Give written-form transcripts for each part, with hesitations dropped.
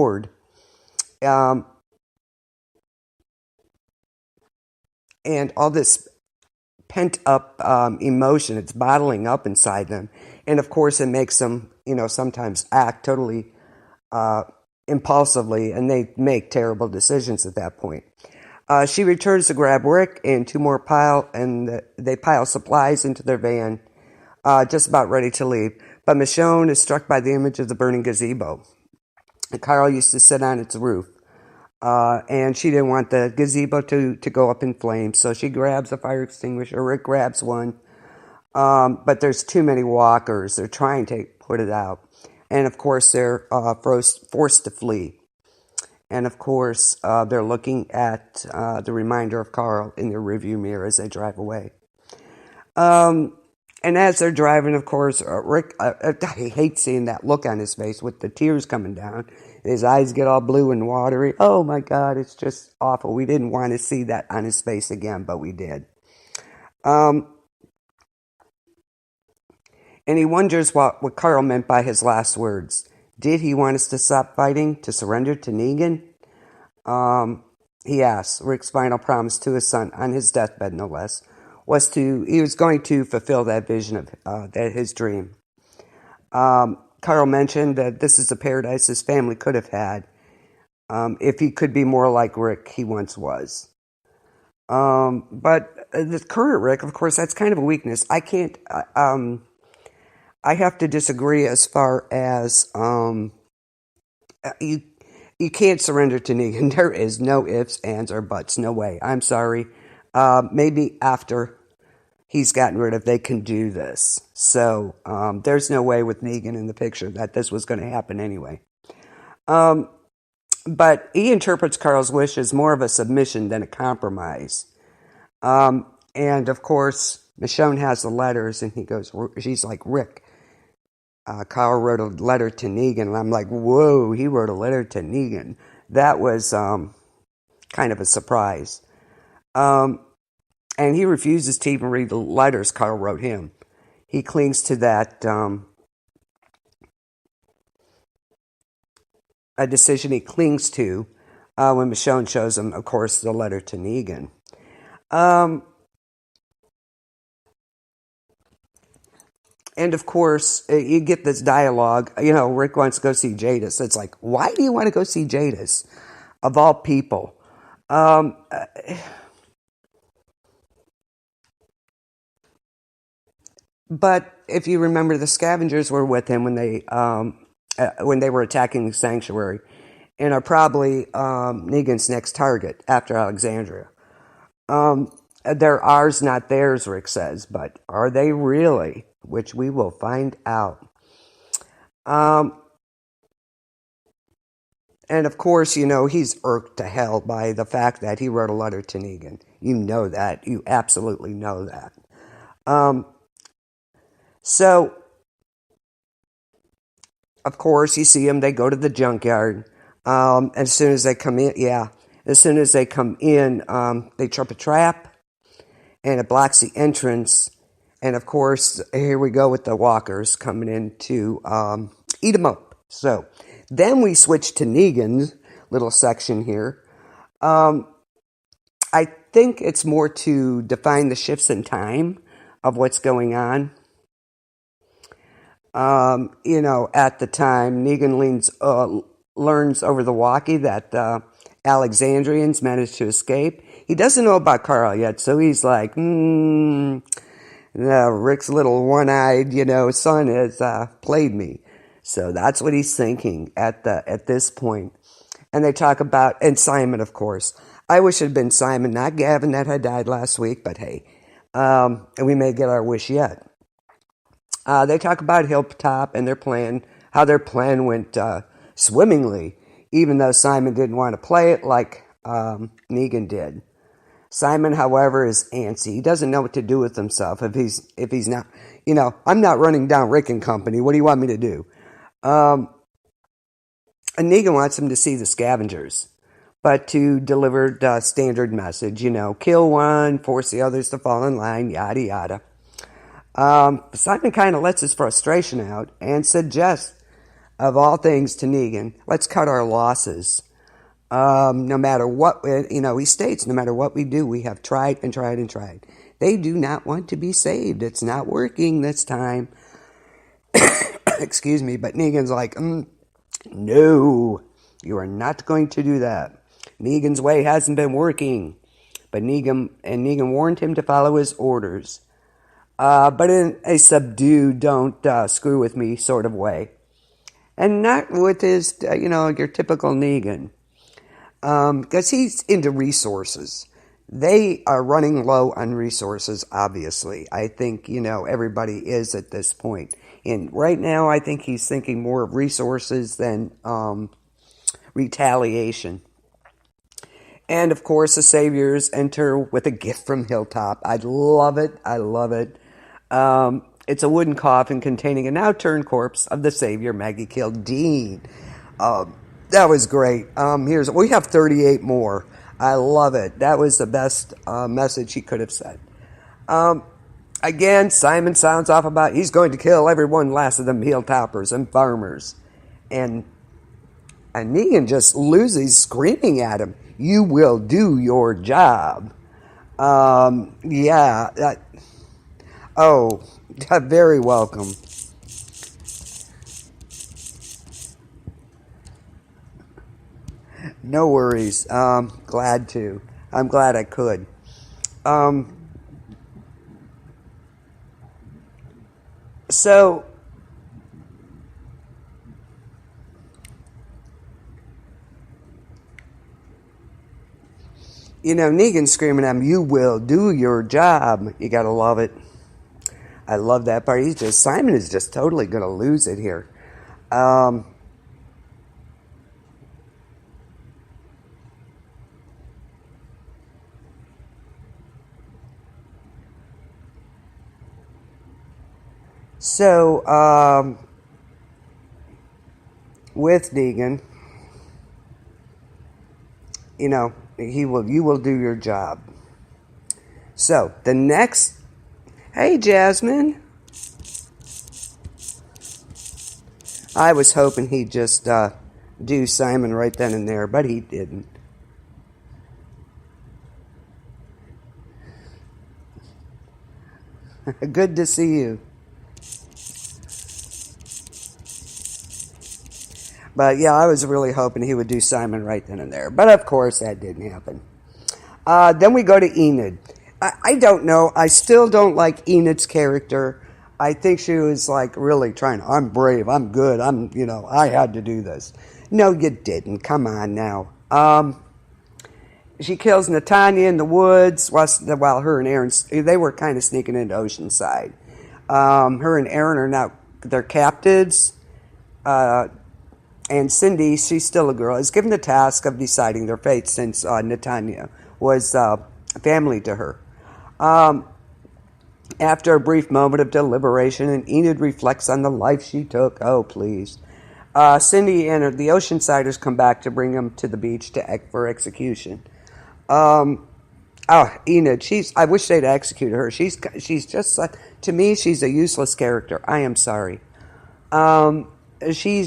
board. Um, and all this pent up emotion, it's bottling up inside them. And of course, it makes them, sometimes act totally impulsively, and they make terrible decisions at that point. She returns to grab Rick and two more they pile supplies into their van, just about ready to leave. But Michonne is struck by the image of the burning gazebo. Carl used to sit on its roof, and she didn't want the gazebo to go up in flames, so she grabs a fire extinguisher. Rick grabs one, but there's too many walkers. They're trying to put it out. And, of course, they're forced to flee. And, of course, they're looking at the reminder of Carl in their rearview mirror as they drive away. And as they're driving, of course, Rick, I hate seeing that look on his face with the tears coming down. His eyes get all blue and watery. Oh, my God, it's just awful. We didn't want to see that on his face again, but we did. And he wonders what Carl meant by his last words. Did he want us to stop fighting, to surrender to Negan? He asks. Rick's final promise to his son, on his deathbed no less, he was going to fulfill that vision of his dream. Carl mentioned that this is the paradise his family could have had if he could be more like Rick he once was. But the current Rick, of course, that's kind of a weakness. I can't... I have to disagree as far as you can't surrender to Negan. There is no ifs, ands, or buts. No way. I'm sorry. Maybe after he's gotten rid of, they can do this. So there's no way with Negan in the picture that this was going to happen anyway. But he interprets Carl's wish as more of a submission than a compromise. And of course, Michonne has the letters, and she's like, Rick, Carl wrote a letter to Negan, and I'm like, whoa, he wrote a letter to Negan. That was kind of a surprise. And he refuses to even read the letters Carl wrote him. He clings to that, a decision he clings to when Michonne shows him, of course, the letter to Negan. And, of course, you get this dialogue. Rick wants to go see Jadis. It's like, why do you want to go see Jadis, of all people? But if you remember, the scavengers were with him when they were attacking the sanctuary, and are probably Negan's next target after Alexandria. They're ours, not theirs, Rick says, but are they really? Which we will find out. And of course, he's irked to hell by the fact that he wrote a letter to Negan. You know that. You absolutely know that. So, of course, you see them. They go to the junkyard. As soon as they come in, they trip a trap, and it blocks the entrance. And, of course, here we go with the walkers coming in to eat them up. So then we switch to Negan's little section here. I think it's more to define the shifts in time of what's going on. At the time, Negan learns over the walkie that the Alexandrians managed to escape. He doesn't know about Carl yet, so he's like, Rick's little one-eyed, son has played me. So that's what he's thinking at this point. And they talk about, and Simon, of course. I wish it had been Simon, not Gavin, that had died last week, but hey, we may get our wish yet. They talk about Hilltop and how their plan went swimmingly, even though Simon didn't want to play it like Negan did. Simon, however, is antsy. He doesn't know what to do with himself if he's not, I'm not running down Rick and company. What do you want me to do? And Negan wants him to see the scavengers, but to deliver the standard message, kill one, force the others to fall in line, yada, yada. Simon kind of lets his frustration out and suggests of all things to Negan, let's cut our losses. No matter what, he states, no matter what we do, we have tried and tried and tried. They do not want to be saved. It's not working this time. Excuse me, but Negan's like, no, you are not going to do that. Negan's way hasn't been working. But Negan warned him to follow his orders. But in a subdued, don't screw with me sort of way. And not with his, your typical Negan. Because he's into resources. They are running low on resources, obviously. I think, everybody is at this point. And right now, I think he's thinking more of resources than retaliation. And, of course, the Saviors enter with a gift from Hilltop. I love it. I love it. It's a wooden coffin containing a now-turned corpse of the Savior Maggie killed, Dean. That was great. We have 38 more. I love it. That was the best message he could have said. Again, Simon sounds off about he's going to kill every one last of them hilltoppers and farmers. And Negan just loses screaming at him. You will do your job. Very welcome. No worries. Glad to. I'm glad I could. So, Negan screaming at him, you will do your job. You gotta love it. I love that part. Simon is just totally gonna lose it here. So, with Negan, you will do your job. So, the next, hey, Jasmine. I was hoping he'd just do Simon right then and there, but he didn't. Good to see you. But yeah, I was really hoping he would do Simon right then and there. But of course, that didn't happen. Then we go to Enid. I don't know. I still don't like Enid's character. I think she was like really trying, I'm brave, I'm good, I had to do this. No, you didn't. Come on now. She kills Nathania in the woods while her and Aaron, they were kind of sneaking into Oceanside. Her and Aaron are now, they're captives. And Cindy, she's still a girl, is given the task of deciding their fate since Nathania was family to her. After a brief moment of deliberation, and Enid reflects on the life she took. Oh, please. Cindy and the Oceansiders come back to bring them to the beach for execution. Enid, I wish they'd executed her. She's just, to me, she's a useless character. I am sorry. She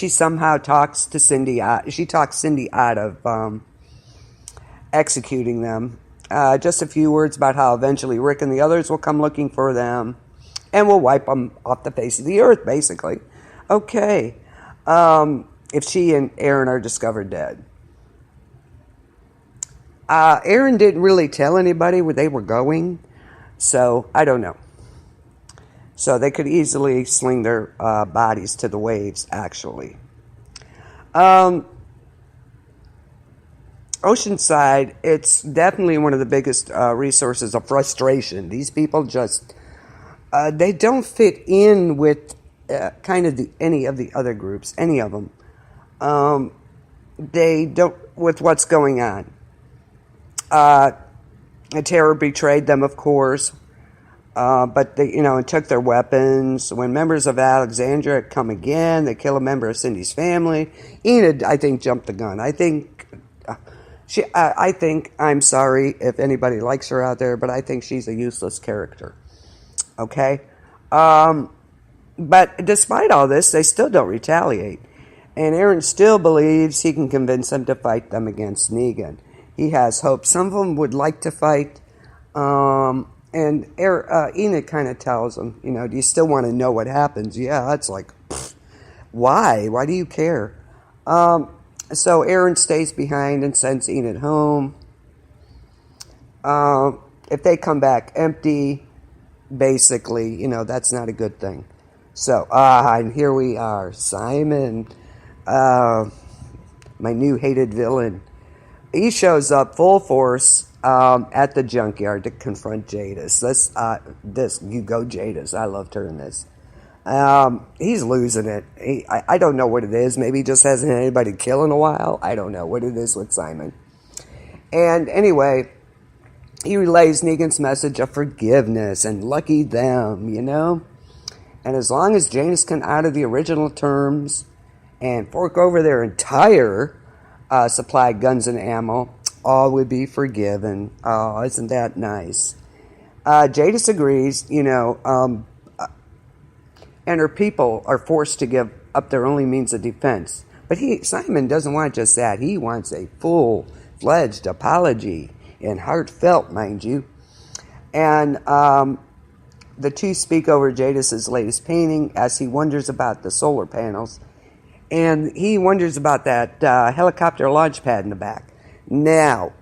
somehow talks to Cindy. She talks Cindy out of executing them. Just a few words about how eventually Rick and the others will come looking for them, and will wipe them off the face of the earth. Basically, okay. If she and Aaron are discovered dead, Aaron didn't really tell anybody where they were going, so I don't know. So they could easily sling their bodies to the waves, actually. Oceanside, it's definitely one of the biggest resources of frustration. These people just, they don't fit in with any of the other groups, any of them. They don't, with what's going on. Terror betrayed them, of course. But they, and took their weapons. When members of Alexandria come again, they kill a member of Cindy's family. Enid, I think, jumped the gun. I think I'm sorry if anybody likes her out there, but I think she's a useless character. Okay? But despite all this, they still don't retaliate. And Aaron still believes he can convince them to fight them against Negan. He has hope. Some of them would like to fight. And Enid kind of tells him, do you still want to know what happens? Yeah, that's like, why? Why do you care? So Aaron stays behind and sends Enid home. If they come back empty, basically, that's not a good thing. So, and here we are. Simon, my new hated villain. He shows up full force at the junkyard to confront Jadis. You go Jadis. I loved her in this. He's losing it. I don't know what it is. Maybe he just hasn't had anybody kill in a while. I don't know what it is with Simon. And anyway, he relays Negan's message of forgiveness and lucky them, And as long as Jadis can honor the original terms and fork over their entire supply of guns and ammo, all would be forgiven. Oh, isn't that nice? Jadis agrees, and her people are forced to give up their only means of defense. But Simon doesn't want just that. He wants a full-fledged apology, and heartfelt, mind you. And the two speak over Jadis' latest painting as he wonders about the solar panels. And he wonders about that helicopter launch pad in the back. Now,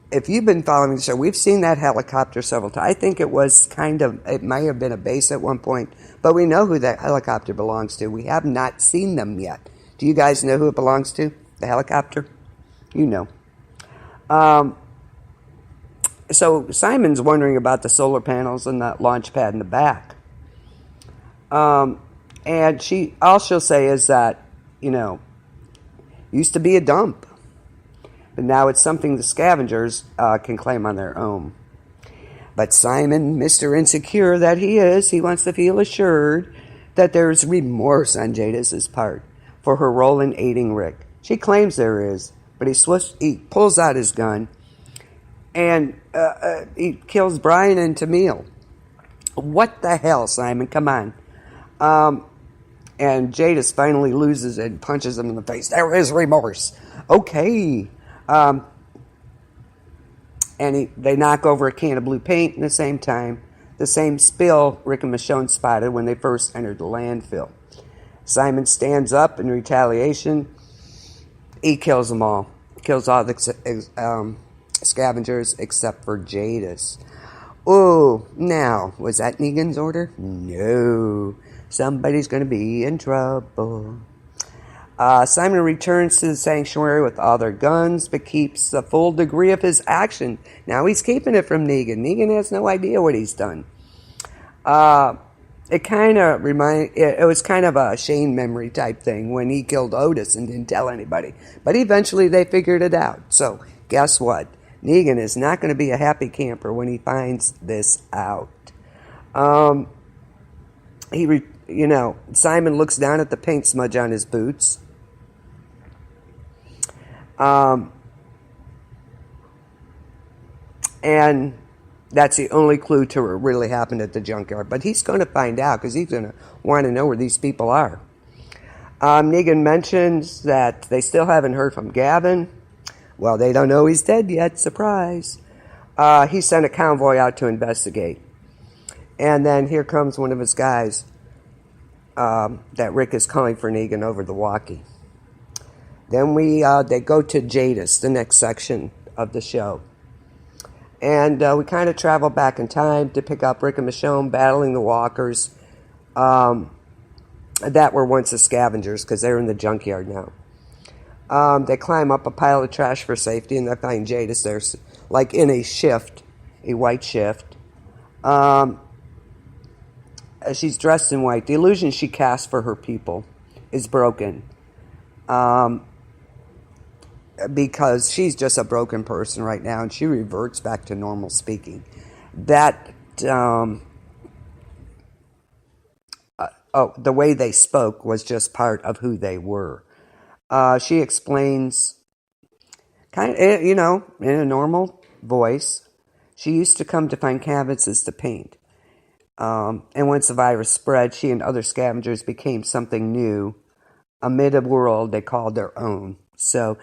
if you've been following the show, we've seen that helicopter several times. I think it might have been a base at one point, but we know who that helicopter belongs to. We have not seen them yet. Do you guys know who it belongs to? The helicopter? You know. So Simon's wondering about the solar panels and that launch pad in the back. And all she'll say is that, used to be a dump. But now it's something the scavengers can claim on their own. But Simon, Mr. Insecure that he is, he wants to feel assured that there's remorse on Jadis' part for her role in aiding Rick. She claims there is, but he pulls out his gun and he kills Brian and Tamil. What the hell, Simon? Come on. And Jadis finally loses it and punches him in the face. There is remorse. Okay. And they knock over a can of blue paint at the same time. The same spill Rick and Michonne spotted when they first entered the landfill. Simon stands up in retaliation. He kills them all. Kills all the scavengers except for Jadis. Oh, now, was that Negan's order? No. Somebody's going to be in trouble. Simon returns to the sanctuary with all their guns, but keeps the full degree of his action. Now he's keeping it from Negan. Negan has no idea what he's done. It was kind of a Shane memory type thing when he killed Otis and didn't tell anybody. But eventually they figured it out. So guess what? Negan is not going to be a happy camper when he finds this out. Simon looks down at the paint smudge on his boots. And that's the only clue to what really happened at the junkyard. But he's going to find out because he's going to want to know where these people are. Negan mentions that they still haven't heard from Gavin. Well, they don't know he's dead yet. Surprise. He sent a convoy out to investigate. And then here comes one of his guys that Rick is calling for Negan over the walkie. Then they go to Jadis, the next section of the show. And we kind of travel back in time to pick up Rick and Michonne battling the walkers that were once the scavengers because they're in the junkyard now. They climb up a pile of trash for safety and they find Jadis there, like in a shift, a white shift. She's dressed in white. The illusion she cast for her people is broken. Because she's just a broken person right now, and she reverts back to normal speaking. The way they spoke was just part of who they were. She explains, in a normal voice, she used to come to find canvases to paint. And once the virus spread, she and other scavengers became something new amid a world they called their own. So